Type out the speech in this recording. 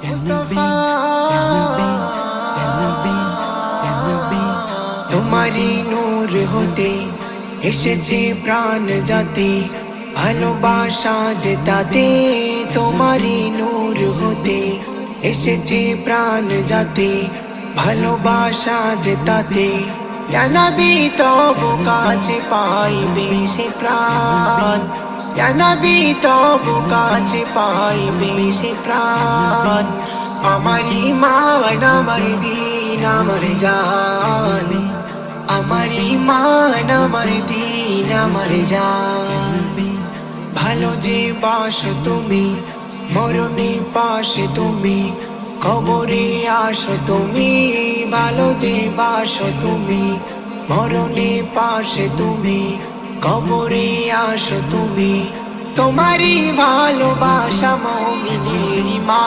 মুস্তাফা তোমারি নূর হতে এসেছে প্রাণ জাতি, ভালোবাসা যে তাতে তোমারি নূর হতে এসেছে প্রাণ জাতি, ভালোবাসা যে তাতে ইয়া নবী তবু কাছে পাইবে সে প্রাণ, ইয়া নবী তবু কাছে পাইবে সে প্রাণ। আমার ঈমান আমার দ্বীন আমার জান, আমার ঈমান আমার দ্বীন আমার জান। ভালো যে বাসো তুমি মরণে পাশে তুমি, কবরে আসো তুমি। ভালো যে বাসো তুমি মরণে পাশে তুমি, কবরে আসো তুমি। তোমারই ভালোবাসা মুমিনের ঈমান।